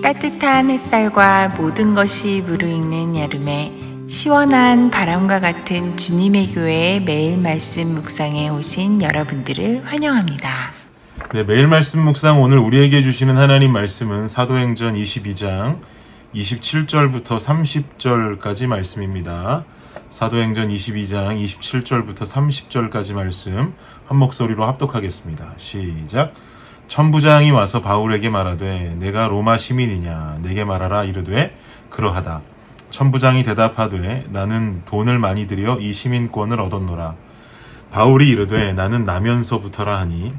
따뜻한 햇살과 모든 것이 무르익는 여름에 시원한 바람과 같은 주님의 교회의 매일 말씀 묵상에 오신 여러분들을 환영합니다. 네, 매일 말씀 묵상 오늘 우리에게 주시는 하나님 말씀은 사도행전 22장 27절부터 30절까지 말씀입니다. 사도행전 22장 27절부터 30절까지 말씀 한 목소리로 합독하겠습니다. 시작. 천부장이 와서 바울에게 말하되 내가 로마 시민이냐 내게 말하라 이르되 그러하다. 천부장이 대답하되 나는 돈을 많이 들여 이 시민권을 얻었노라. 바울이 이르되 나는 나면서부터라 하니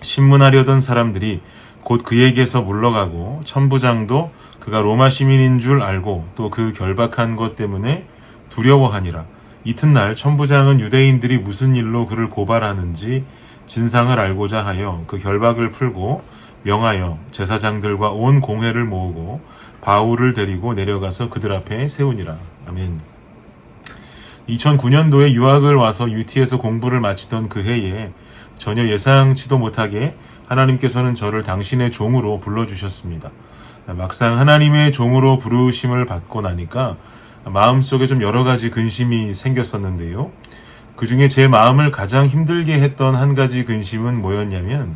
신문하려던 사람들이 곧 그에게서 물러가고 천부장도 그가 로마 시민인 줄 알고 또 그 결박한 것 때문에 두려워하니라. 이튿날 천부장은 유대인들이 무슨 일로 그를 고발하는지 진상을 알고자 하여 그 결박을 풀고 명하여 제사장들과 온 공회를 모으고 바울을 데리고 내려가서 그들 앞에 세우니라. 아멘. 2009년도에 유학을 와서 UT에서 공부를 마치던 그 해에 전혀 예상치도 못하게 하나님께서는 저를 당신의 종으로 불러주셨습니다. 막상 하나님의 종으로 부르심을 받고 나니까 마음속에 좀 여러 가지 근심이 생겼었는데요. 그 중에 제 마음을 가장 힘들게 했던 한 가지 근심은 뭐였냐면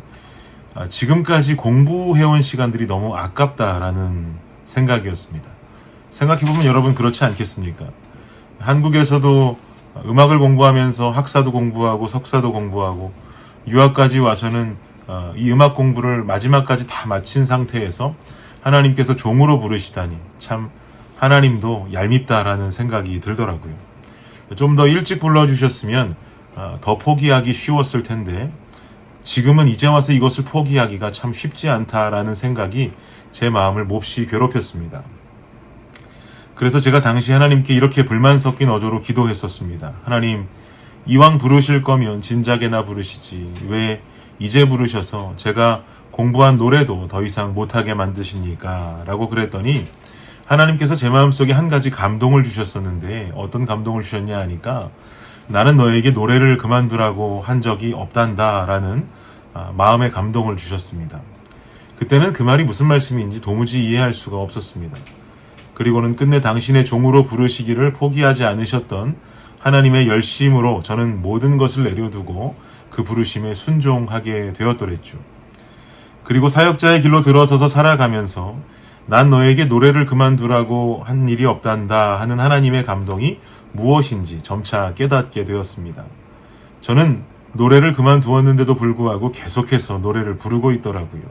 지금까지 공부해온 시간들이 너무 아깝다라는 생각이었습니다. 생각해보면 여러분 그렇지 않겠습니까? 한국에서도 음악을 공부하면서 학사도 공부하고 석사도 공부하고 유학까지 와서는 이 음악 공부를 마지막까지 다 마친 상태에서 하나님께서 종으로 부르시다니 참 하나님도 얄밉다라는 생각이 들더라고요. 좀 더 일찍 불러주셨으면 더 포기하기 쉬웠을 텐데 지금은 이제 와서 이것을 포기하기가 참 쉽지 않다라는 생각이 제 마음을 몹시 괴롭혔습니다. 그래서 제가 당시 하나님께 이렇게 불만 섞인 어조로 기도했었습니다. 하나님, 이왕 부르실 거면 진작에나 부르시지 왜 이제 부르셔서 제가 공부한 노래도 더 이상 못하게 만드십니까? 라고 그랬더니 하나님께서 제 마음속에 한 가지 감동을 주셨었는데 어떤 감동을 주셨냐 하니까 나는 너에게 노래를 그만두라고 한 적이 없단다 라는 마음의 감동을 주셨습니다. 그때는 그 말이 무슨 말씀인지 도무지 이해할 수가 없었습니다. 그리고는 끝내 당신의 종으로 부르시기를 포기하지 않으셨던 하나님의 열심으로 저는 모든 것을 내려두고 그 부르심에 순종하게 되었더랬죠. 그리고 사역자의 길로 들어서서 살아가면서 난 너에게 노래를 그만두라고 한 일이 없단다 하는 하나님의 감동이 무엇인지 점차 깨닫게 되었습니다. 저는 노래를 그만두었는데도 불구하고 계속해서 노래를 부르고 있더라고요.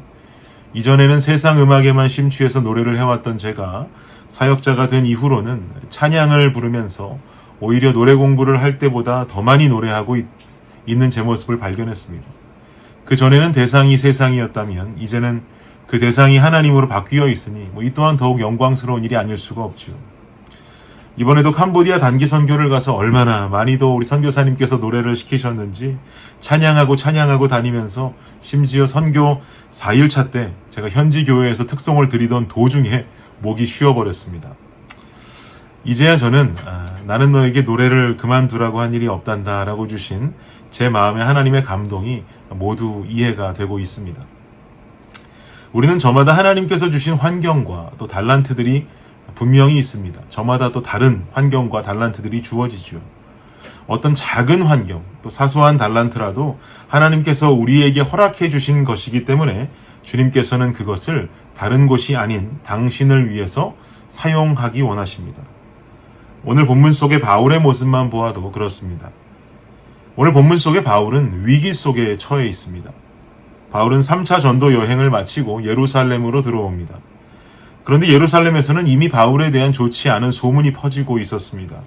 이전에는 세상 음악에만 심취해서 노래를 해왔던 제가 사역자가 된 이후로는 찬양을 부르면서 오히려 노래 공부를 할 때보다 더 많이 노래하고 있는 제 모습을 발견했습니다. 그 전에는 대상이 세상이었다면 이제는 그 대상이 하나님으로 바뀌어 있으니 이 또한 더욱 영광스러운 일이 아닐 수가 없죠. 이번에도 캄보디아 단기 선교를 가서 얼마나 많이도 우리 선교사님께서 노래를 시키셨는지 찬양하고 다니면서 심지어 선교 4일차 때 제가 현지 교회에서 특송을 드리던 도중에 목이 쉬어버렸습니다. 이제야 저는 나는 너에게 노래를 그만두라고 한 일이 없단다 라고 주신 제 마음에 하나님의 감동이 모두 이해가 되고 있습니다. 우리는 저마다 하나님께서 주신 환경과 또 달란트들이 분명히 있습니다. 저마다 또 다른 환경과 달란트들이 주어지죠. 어떤 작은 환경, 또 사소한 달란트라도 하나님께서 우리에게 허락해 주신 것이기 때문에 주님께서는 그것을 다른 곳이 아닌 당신을 위해서 사용하기 원하십니다. 오늘 본문 속의 바울의 모습만 보아도 그렇습니다. 오늘 본문 속의 바울은 위기 속에 처해 있습니다. 바울은 3차 전도 여행을 마치고 예루살렘으로 들어옵니다. 그런데 예루살렘에서는 이미 바울에 대한 좋지 않은 소문이 퍼지고 있었습니다.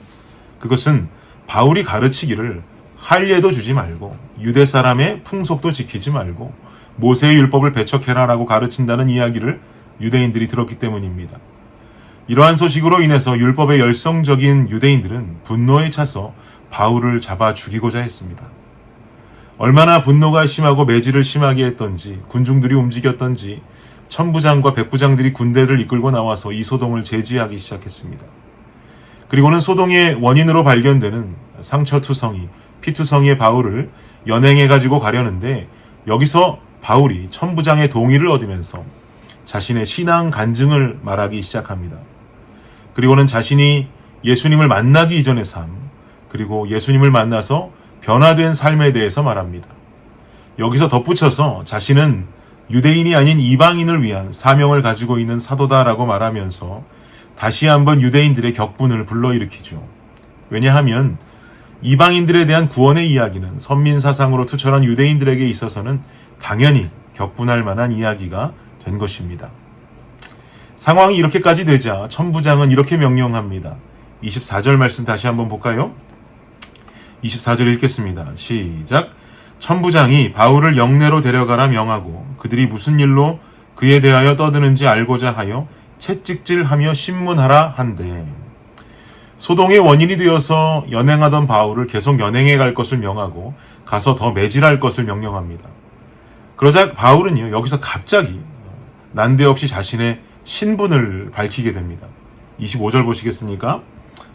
그것은 바울이 가르치기를 할례도 주지 말고 유대 사람의 풍속도 지키지 말고 모세의 율법을 배척해라라고 가르친다는 이야기를 유대인들이 들었기 때문입니다. 이러한 소식으로 인해서 율법의 열성적인 유대인들은 분노에 차서 바울을 잡아 죽이고자 했습니다. 얼마나 분노가 심하고 매질을 심하게 했던지 군중들이 움직였던지 천부장과 백부장들이 군대를 이끌고 나와서 이 소동을 제지하기 시작했습니다. 그리고는 소동의 원인으로 발견되는 상처투성이, 피투성이의 바울을 연행해가지고 가려는데 여기서 바울이 천부장의 동의를 얻으면서 자신의 신앙 간증을 말하기 시작합니다. 그리고는 자신이 예수님을 만나기 이전의 삶, 그리고 예수님을 만나서 변화된 삶에 대해서 말합니다. 여기서 덧붙여서 자신은 유대인이 아닌 이방인을 위한 사명을 가지고 있는 사도다라고 말하면서 다시 한번 유대인들의 격분을 불러일으키죠. 왜냐하면 이방인들에 대한 구원의 이야기는 선민사상으로 투철한 유대인들에게 있어서는 당연히 격분할 만한 이야기가 된 것입니다. 상황이 이렇게까지 되자 천부장은 이렇게 명령합니다. 24절 말씀 다시 한번 볼까요? 24절 읽겠습니다. 시작. 천부장이 바울을 영내로 데려가라 명하고 그들이 무슨 일로 그에 대하여 떠드는지 알고자 하여 채찍질하며 신문하라 한대. 소동의 원인이 되어서 연행하던 바울을 계속 연행해 갈 것을 명하고 가서 더 매질할 것을 명령합니다. 그러자 바울은요, 여기서 갑자기 난데없이 자신의 신분을 밝히게 됩니다. 25절 보시겠습니까?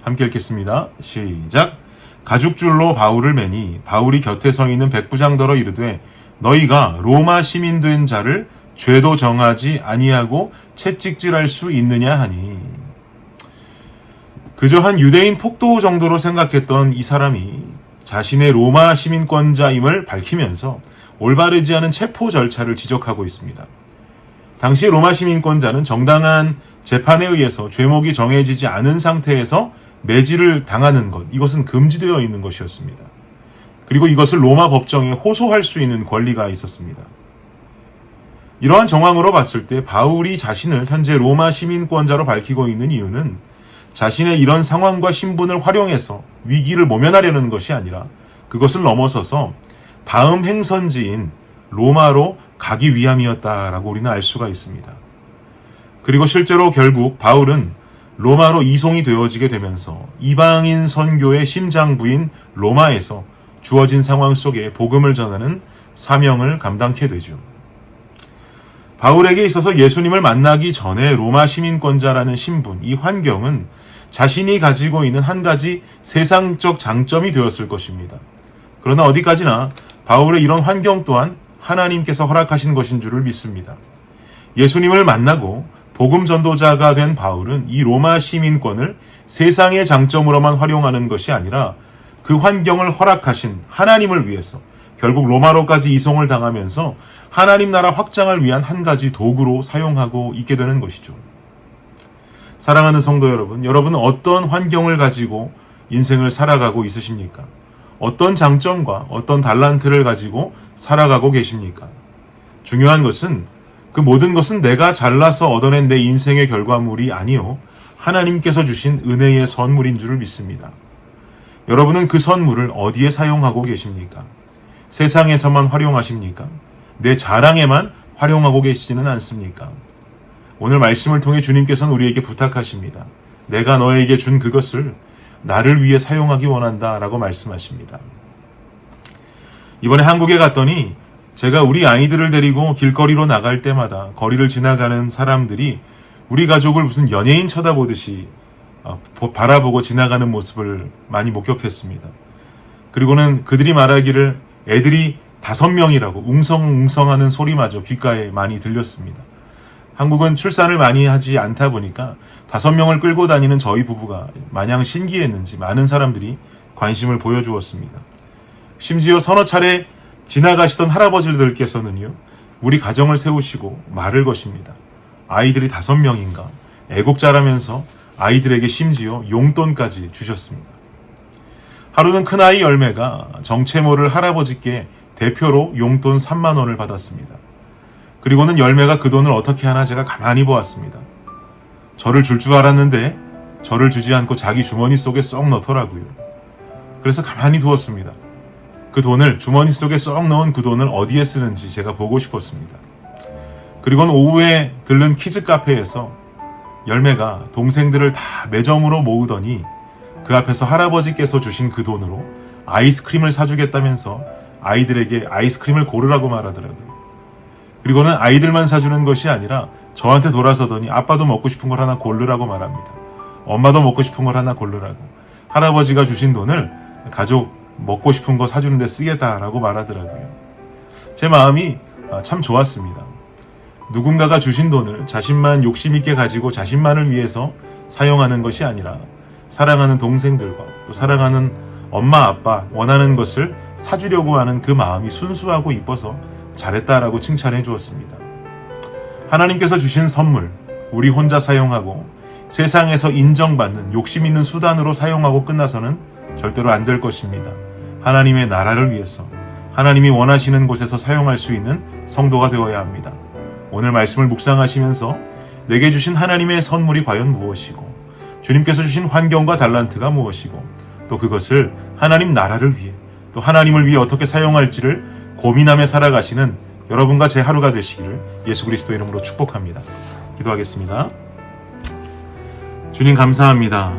함께 읽겠습니다. 시작. 가죽줄로 바울을 매니 바울이 곁에 서 있는 백부장더러 이르되 너희가 로마 시민 된 자를 죄도 정하지 아니하고 채찍질할 수 있느냐 하니. 그저 한 유대인 폭도 정도로 생각했던 이 사람이 자신의 로마 시민권자임을 밝히면서 올바르지 않은 체포 절차를 지적하고 있습니다. 당시 로마 시민권자는 정당한 재판에 의해서 죄목이 정해지지 않은 상태에서 매질을 당하는 것, 이것은 금지되어 있는 것이었습니다. 그리고 이것을 로마 법정에 호소할 수 있는 권리가 있었습니다. 이러한 정황으로 봤을 때 바울이 자신을 현재 로마 시민권자로 밝히고 있는 이유는 자신의 이런 상황과 신분을 활용해서 위기를 모면하려는 것이 아니라 그것을 넘어서서 다음 행선지인 로마로 가기 위함이었다라고 우리는 알 수가 있습니다. 그리고 실제로 결국 바울은 로마로 이송이 되어지게 되면서 이방인 선교의 심장부인 로마에서 주어진 상황 속에 복음을 전하는 사명을 감당케 되죠. 바울에게 있어서 예수님을 만나기 전에 로마 시민권자라는 신분, 이 환경은 자신이 가지고 있는 한 가지 세상적 장점이 되었을 것입니다. 그러나 어디까지나 바울의 이런 환경 또한 하나님께서 허락하신 것인 줄을 믿습니다. 예수님을 만나고 복음 전도자가 된 바울은 이 로마 시민권을 세상의 장점으로만 활용하는 것이 아니라 그 환경을 허락하신 하나님을 위해서 결국 로마로까지 이송을 당하면서 하나님 나라 확장을 위한 한 가지 도구로 사용하고 있게 되는 것이죠. 사랑하는 성도 여러분, 여러분은 어떤 환경을 가지고 인생을 살아가고 있으십니까? 어떤 장점과 어떤 달란트를 가지고 살아가고 계십니까? 중요한 것은 그 모든 것은 내가 잘나서 얻어낸 내 인생의 결과물이 아니요 하나님께서 주신 은혜의 선물인 줄을 믿습니다. 여러분은 그 선물을 어디에 사용하고 계십니까? 세상에서만 활용하십니까? 내 자랑에만 활용하고 계시지는 않습니까? 오늘 말씀을 통해 주님께서는 우리에게 부탁하십니다. 내가 너에게 준 그것을 나를 위해 사용하기 원한다 라고 말씀하십니다. 이번에 한국에 갔더니 제가 우리 아이들을 데리고 길거리로 나갈 때마다 거리를 지나가는 사람들이 우리 가족을 무슨 연예인 쳐다보듯이 바라보고 지나가는 모습을 많이 목격했습니다. 그리고는 그들이 말하기를 애들이 5명이라고 웅성웅성하는 소리마저 귓가에 많이 들렸습니다. 한국은 출산을 많이 하지 않다 보니까 5명을 끌고 다니는 저희 부부가 마냥 신기했는지 많은 사람들이 관심을 보여주었습니다. 심지어 서너 차례 지나가시던 할아버지들께서는요, 우리 가정을 세우시고 말을 거십니다. 아이들이 5명인가 애곡자라면서 아이들에게 심지어 용돈까지 주셨습니다. 하루는 큰아이 열매가 정체 모를 할아버지께 대표로 용돈 3만 원을 받았습니다. 그리고는 열매가 그 돈을 어떻게 하나 제가 가만히 보았습니다. 저를 줄 줄 알았는데 저를 주지 않고 자기 주머니 속에 쏙 넣더라고요. 그래서 가만히 두었습니다. 그 돈을 주머니 속에 쏙 넣은 그 돈을 어디에 쓰는지 제가 보고 싶었습니다. 그리고는 오후에 들른 키즈 카페에서 열매가 동생들을 다 매점으로 모으더니 그 앞에서 할아버지께서 주신 그 돈으로 아이스크림을 사주겠다면서 아이들에게 아이스크림을 고르라고 말하더라고요. 그리고는 아이들만 사주는 것이 아니라 저한테 돌아서더니 아빠도 먹고 싶은 걸 하나 고르라고 말합니다. 엄마도 먹고 싶은 걸 하나 고르라고. 할아버지가 주신 돈을 가족 먹고 싶은 거 사주는 데 쓰겠다라고 말하더라고요. 제 마음이 참 좋았습니다. 누군가가 주신 돈을 자신만 욕심있게 가지고 자신만을 위해서 사용하는 것이 아니라 사랑하는 동생들과 또 사랑하는 엄마 아빠 원하는 것을 사주려고 하는 그 마음이 순수하고 이뻐서 잘했다라고 칭찬해 주었습니다. 하나님께서 주신 선물, 우리 혼자 사용하고 세상에서 인정받는 욕심 있는 수단으로 사용하고 끝나서는 절대로 안 될 것입니다. 하나님의 나라를 위해서 하나님이 원하시는 곳에서 사용할 수 있는 성도가 되어야 합니다. 오늘 말씀을 묵상하시면서 내게 주신 하나님의 선물이 과연 무엇이고 주님께서 주신 환경과 달란트가 무엇이고 또 그것을 하나님 나라를 위해 또 하나님을 위해 어떻게 사용할지를 고민하며 살아가시는 여러분과 제 하루가 되시기를 예수 그리스도 이름으로 축복합니다. 기도하겠습니다. 주님 감사합니다.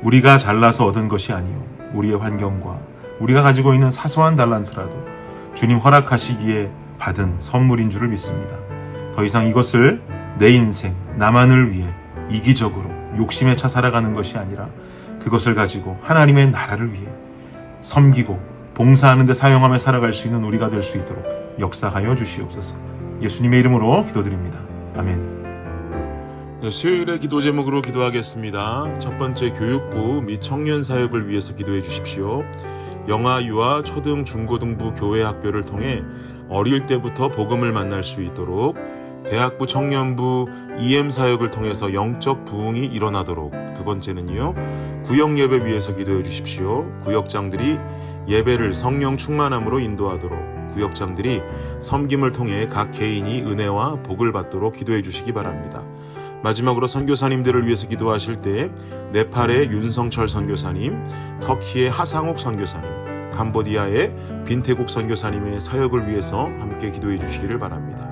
우리가 잘나서 얻은 것이 아니요 우리의 환경과 우리가 가지고 있는 사소한 달란트라도 주님 허락하시기에 받은 선물인 줄을 믿습니다. 더 이상 이것을 내 인생, 나만을 위해 이기적으로 욕심에 차 살아가는 것이 아니라 그것을 가지고 하나님의 나라를 위해 섬기고 봉사하는 데 사용하며 살아갈 수 있는 우리가 될 수 있도록 역사하여 주시옵소서. 예수님의 이름으로 기도드립니다. 아멘. 네, 수요일의 기도 제목으로 기도하겠습니다. 첫 번째, 교육부 및 청년 사역을 위해서 기도해 주십시오. 영아, 유아, 초등, 중고등부 교회 학교를 통해 어릴 때부터 복음을 만날 수 있도록 대학부 청년부 EM 사역을 통해서 영적 부흥이 일어나도록. 두 번째는요, 구역 예배 위해서 기도해 주십시오. 구역장들이 예배를 성령 충만함으로 인도하도록 구역장들이 섬김을 통해 각 개인이 은혜와 복을 받도록 기도해 주시기 바랍니다. 마지막으로 선교사님들을 위해서 기도하실 때 네팔의 윤성철 선교사님, 터키의 하상욱 선교사님, 캄보디아의 빈태국 선교사님의 사역을 위해서 함께 기도해 주시기를 바랍니다.